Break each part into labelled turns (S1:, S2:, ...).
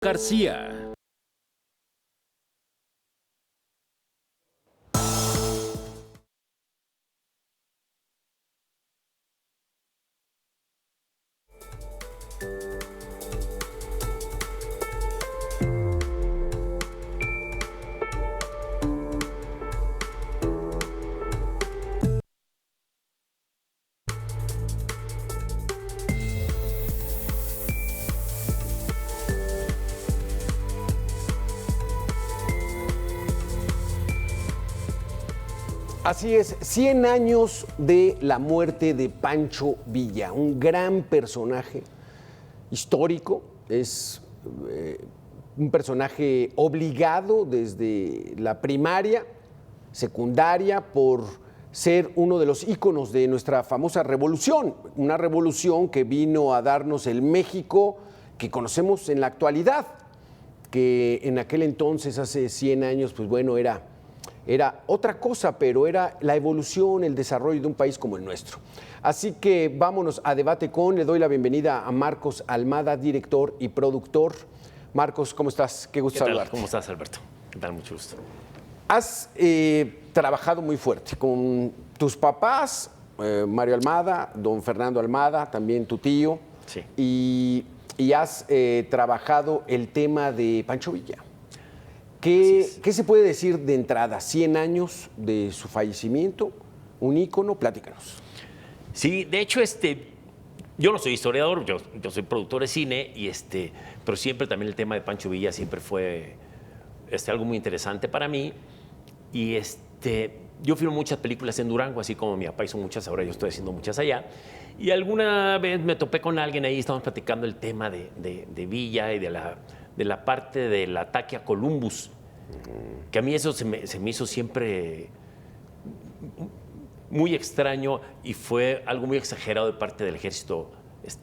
S1: García.
S2: Así es, 100 años de la muerte de Pancho Villa, un gran personaje histórico, es un personaje obligado desde la primaria, secundaria, por ser uno de los íconos de nuestra famosa revolución, una revolución que vino a darnos el México que conocemos en la actualidad, que en aquel entonces, hace 100 años, pues bueno, era otra cosa, pero era la evolución, el desarrollo de un país como el nuestro. Así que vámonos a Debate con, le doy la bienvenida a Marcos Almada, director y productor. Marcos, ¿cómo estás? Qué gusto saludarte.
S3: ¿Cómo estás, Alberto? ¿Qué tal? Mucho gusto.
S2: Has trabajado muy fuerte con tus papás, Mario Almada, don Fernando Almada, también tu tío.
S3: Sí.
S2: Y has trabajado el tema de Pancho Villa. ¿Qué se puede decir de entrada? 100 años de su fallecimiento, un ícono, platícanos.
S3: Sí, de hecho, yo no soy historiador, yo soy productor de cine, pero siempre también el tema de Pancho Villa siempre fue algo muy interesante para mí. Y yo filmo muchas películas en Durango, así como mi papá hizo muchas, ahora yo estoy haciendo muchas allá. Y alguna vez me topé con alguien ahí, estábamos platicando el tema de Villa y de la parte del ataque a Columbus, que a mí eso se me hizo siempre muy extraño y fue algo muy exagerado de parte del ejército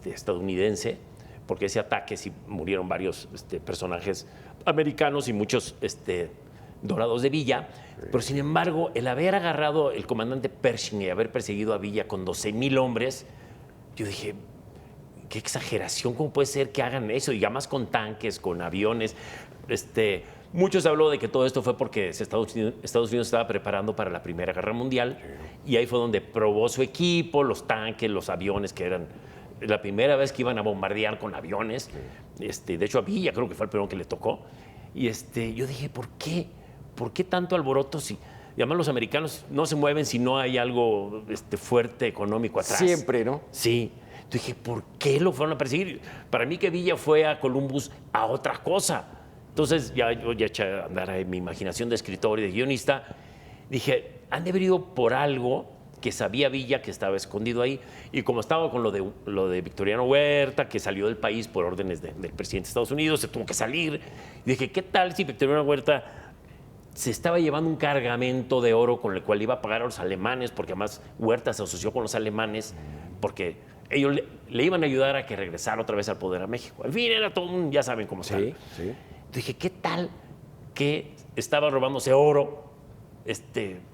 S3: estadounidense, porque ese ataque sí murieron varios personajes americanos y muchos dorados de Villa, pero sin embargo el haber agarrado el comandante Pershing y haber perseguido a Villa con 12,000 hombres, yo dije, qué exageración, ¿cómo puede ser que hagan eso? Y además con tanques, con aviones. Muchos habló de que todo esto fue porque Estados Unidos estaba preparando para la Primera Guerra Mundial y ahí fue donde probó su equipo, los tanques, los aviones, que eran la primera vez que iban a bombardear con aviones. De hecho, a Villa creo que fue el primero que le tocó. Y yo dije, ¿por qué? ¿Por qué tanto alboroto? Y además los americanos no se mueven si no hay algo fuerte económico atrás.
S2: Siempre, ¿no?
S3: Sí. Entonces dije, ¿por qué lo fueron a perseguir? Para mí que Villa fue a Columbus a otra cosa. Entonces yo ya eché a andar en mi imaginación de escritor y de guionista. Dije, han de haber ido por algo que sabía Villa que estaba escondido ahí. Y como estaba con lo de Victoriano Huerta, que salió del país por órdenes del presidente de Estados Unidos, se tuvo que salir. Y dije, ¿qué tal si Victoriano Huerta se estaba llevando un cargamento de oro con el cual iba a pagar a los alemanes? Porque además Huerta se asoció con los alemanes porque ellos le iban a ayudar a que regresara otra vez al poder a México. En fin, era todo ya saben cómo está.
S2: Sí.
S3: Dije, ¿qué tal que estaba robándose oro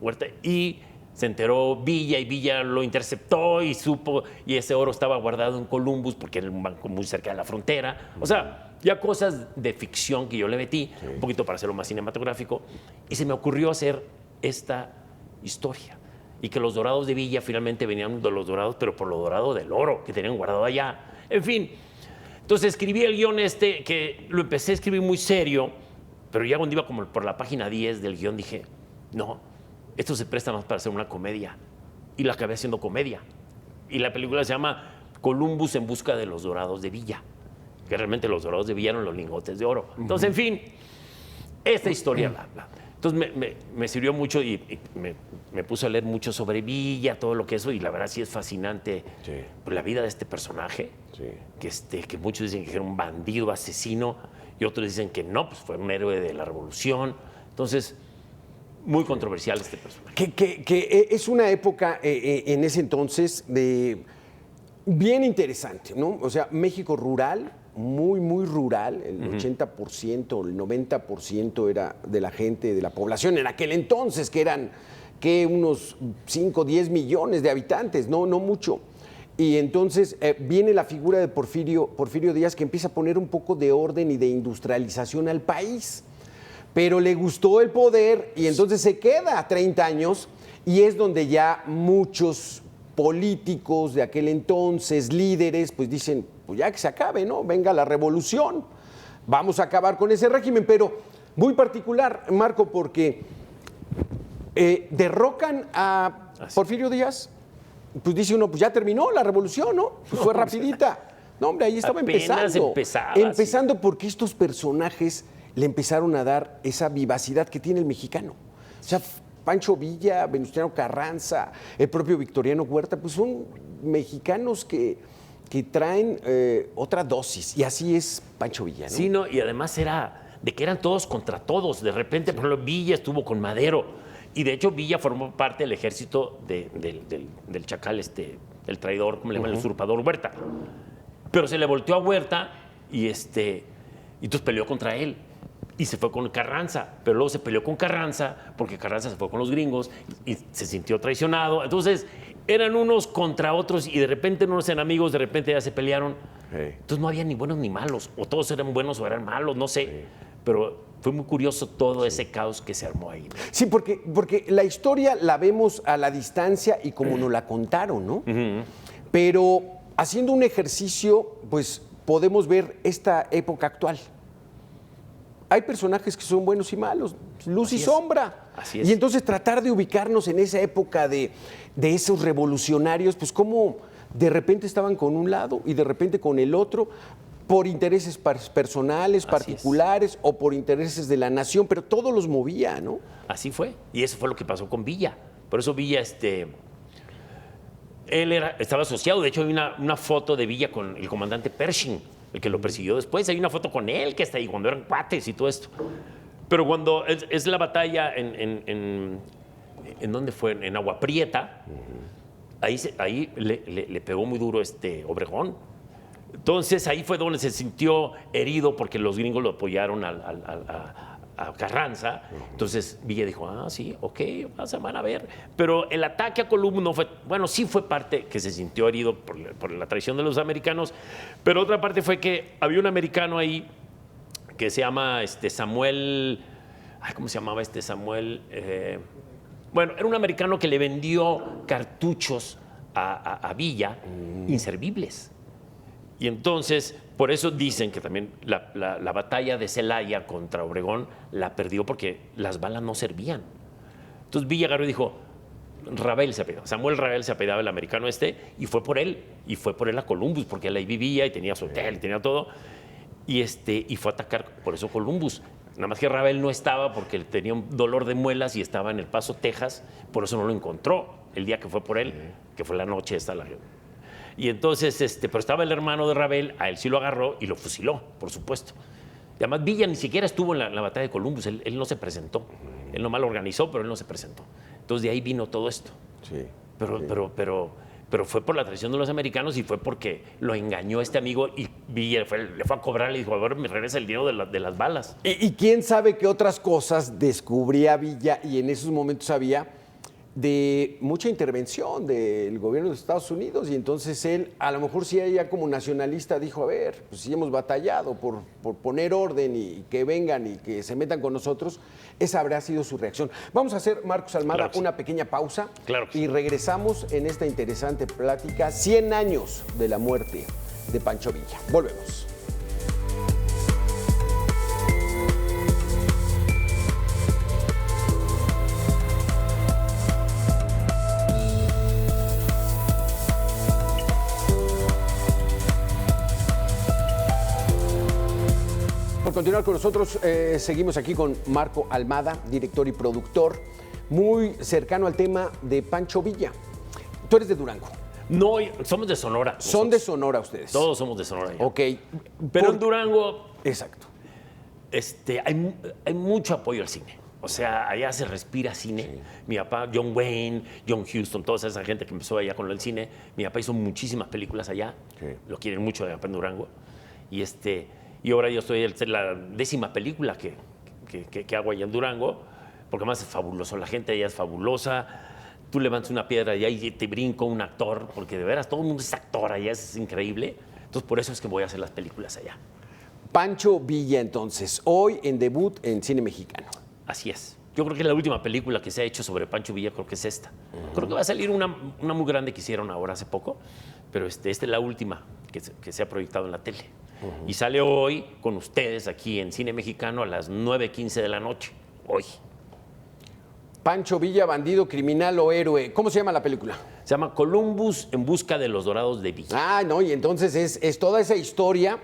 S3: Huerta? Y se enteró Villa y Villa lo interceptó y supo, y ese oro estaba guardado en Columbus porque era un banco muy cerca de la frontera. O sea, ya cosas de ficción que yo le metí, un poquito para hacerlo más cinematográfico, y se me ocurrió hacer esta historia. Y que los dorados de Villa finalmente venían de los dorados, pero por lo dorado del oro que tenían guardado allá. En fin, entonces escribí el guión que lo empecé a escribir muy serio, pero ya cuando iba como por la página 10 del guión dije, no, esto se presta más para hacer una comedia. Y la acabé haciendo comedia. Y la película se llama Columbus en busca de los dorados de Villa, que realmente los dorados de Villa eran los lingotes de oro. Entonces, en fin, esta historia entonces me sirvió mucho y me puse a leer mucho sobre Villa, todo lo que eso, y la verdad sí es fascinante la vida de este personaje, que muchos dicen que era un bandido, asesino, y otros dicen que no, pues fue un héroe de la revolución. Entonces, muy controversial este personaje.
S2: Que es una época en ese entonces bien interesante, ¿no? O sea, México rural, muy, muy rural, el 80%, el 90% era de la gente, de la población en aquel entonces, que eran unos 5, 10 millones de habitantes, no mucho. Y entonces viene la figura de Porfirio Díaz, que empieza a poner un poco de orden y de industrialización al país. Pero le gustó el poder y entonces se queda a 30 años y es donde ya muchos políticos de aquel entonces, líderes, pues dicen, pues ya que se acabe, ¿no? Venga la revolución, vamos a acabar con ese régimen. Pero muy particular, Marco, porque derrocan a Porfirio Díaz, pues dice uno, pues ya terminó la revolución, ¿no? Pues fue rapidita. No, hombre, ahí estaba empezando porque estos personajes le empezaron a dar esa vivacidad que tiene el mexicano. O sea, Pancho Villa, Venustiano Carranza, el propio Victoriano Huerta, pues son mexicanos que traen otra dosis. Y así es Pancho Villa, ¿no?
S3: Sí, no, y además era de que eran todos contra todos. De repente, por ejemplo, Villa estuvo con Madero. Y de hecho, Villa formó parte del ejército del chacal, el traidor, ¿cómo le llaman? El usurpador Huerta. Pero se le volteó a Huerta y entonces peleó contra él. Y se fue con Carranza, pero luego se peleó con Carranza porque Carranza se fue con los gringos y se sintió traicionado. Entonces eran unos contra otros y de repente unos eran amigos, de repente ya se pelearon. Entonces no había ni buenos ni malos, o todos eran buenos o eran malos, no sé. Pero fue muy curioso todo ese caos que se armó ahí, ¿no?
S2: Sí, porque la historia la vemos a la distancia y como nos la contaron, ¿no? Pero haciendo un ejercicio, pues podemos ver esta época actual. Hay personajes que son buenos y malos, luz y sombra.
S3: Así es.
S2: Y entonces tratar de ubicarnos en esa época de esos revolucionarios, pues cómo de repente estaban con un lado y de repente con el otro, por intereses personales, particulares o por intereses de la nación, pero todo los movía, ¿no?
S3: Así fue. Y eso fue lo que pasó con Villa. Por eso Villa, él estaba asociado. De hecho, hay una foto de Villa con el comandante Pershing, el que lo persiguió después. Hay una foto con él que está ahí cuando eran cuates y todo esto. Pero cuando es la batalla ¿en dónde fue? En Agua Prieta. Ahí le pegó muy duro Obregón. Entonces ahí fue donde se sintió herido porque los gringos lo apoyaron a Carranza. Entonces Villa dijo, sí, ok, van a ver. Pero el ataque a Columbus no fue, bueno, sí fue parte que se sintió herido por la traición de los americanos, pero otra parte fue que había un americano ahí que se llama Samuel, ¿cómo se llamaba Samuel? Bueno, era un americano que le vendió cartuchos a Villa inservibles. Y entonces, por eso dicen que también la batalla de Celaya contra Obregón la perdió porque las balas no servían. Entonces Villa agarró y dijo, Ravel se apellidaba, Samuel Ravel se apellidaba el americano y fue por él. Y fue por él a Columbus, porque él ahí vivía y tenía su hotel y tenía todo. Y fue a atacar por eso Columbus. Nada más que Ravel no estaba porque tenía un dolor de muelas y estaba en El Paso, Texas. Por eso no lo encontró el día que fue por él, que fue la noche esta. Y entonces, pero estaba el hermano de Ravel, a él sí lo agarró y lo fusiló, por supuesto. Y además Villa ni siquiera estuvo en la batalla de Columbus, él no se presentó. Él nomás lo organizó, pero él no se presentó. Entonces de ahí vino todo esto.
S2: Sí.
S3: Pero fue por la traición de los americanos y fue porque lo engañó este amigo y Villa le fue a cobrar y le dijo, a ver, me regresa el dinero de las balas.
S2: Y quién sabe qué otras cosas descubría Villa y en esos momentos había de mucha intervención del gobierno de Estados Unidos y entonces él, a lo mejor sí ella como nacionalista dijo, a ver, pues sí hemos batallado por poner orden y que vengan y que se metan con nosotros, esa habrá sido su reacción. Vamos a hacer, Marcos Almada, una pequeña pausa y regresamos en esta interesante plática, 100 años de la muerte de Pancho Villa. Volvemos. Por continuar con nosotros, seguimos aquí con Marco Almada, director y productor, muy cercano al tema de Pancho Villa. Tú eres de Durango.
S3: No, somos de Sonora.
S2: Son de Sonora ustedes.
S3: Todos somos de Sonora. Ya.
S2: Ok.
S3: Pero en Durango...
S2: Exacto.
S3: Hay mucho apoyo al cine. O sea, allá se respira cine. Sí. Mi papá, John Wayne, John Huston, toda esa gente que empezó allá con el cine. Mi papá hizo muchísimas películas allá. Sí. Lo quieren mucho allá en Durango. Y ahora yo estoy en la 10ª película que hago allá en Durango, porque además es fabuloso. La gente allá es fabulosa. tú levantas una piedra y ahí te brinca un actor, porque de veras todo el mundo es actor allá, es increíble. Entonces, por eso es que voy a hacer las películas allá.
S2: Pancho Villa, entonces, hoy en debut en cine mexicano.
S3: Así es. Yo creo que la última película que se ha hecho sobre Pancho Villa, creo que es esta. Creo que va a salir una muy grande que hicieron ahora hace poco, pero esta es la última que se ha proyectado en la tele. Y sale hoy con ustedes aquí en Cine Mexicano a las 9:15 de la noche. Hoy.
S2: Pancho Villa, bandido, criminal o héroe. ¿Cómo se llama la película?
S3: Se llama Columbus en busca de los dorados de Villa.
S2: Ah, no, y entonces es toda esa historia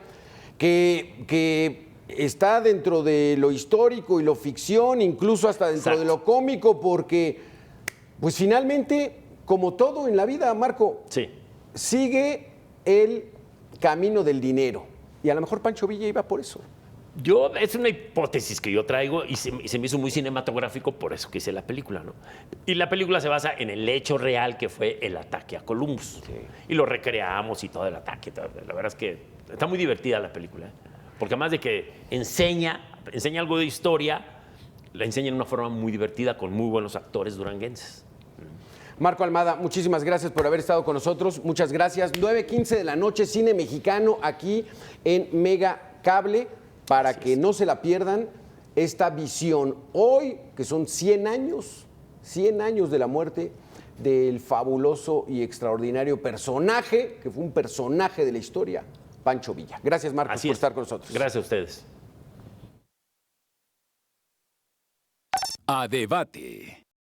S2: que está dentro de lo histórico y lo ficción, incluso hasta dentro
S3: Exacto.
S2: de lo cómico, porque, pues finalmente, como todo en la vida, Marco,
S3: Sí.
S2: sigue el camino del dinero. Y a lo mejor Pancho Villa iba por eso.
S3: Es una hipótesis que yo traigo y se me hizo muy cinematográfico, por eso que hice la película, ¿no? Y la película se basa en el hecho real que fue el ataque a Columbus.
S2: Sí.
S3: Y lo recreamos y todo el ataque. La verdad es que está muy divertida la película, ¿eh? Porque además de que enseña algo de historia, la enseña de una forma muy divertida con muy buenos actores duranguenses.
S2: Marco Almada, muchísimas gracias por haber estado con nosotros. Muchas gracias. 9:15 de la noche, Cine Mexicano, aquí en Mega Cable, para que no se la pierdan esta visión. Hoy, que son 100 años de la muerte del fabuloso y extraordinario personaje, que fue un personaje de la historia, Pancho Villa. Gracias, Marcos, por estar con nosotros.
S3: Gracias a ustedes.
S1: A debate.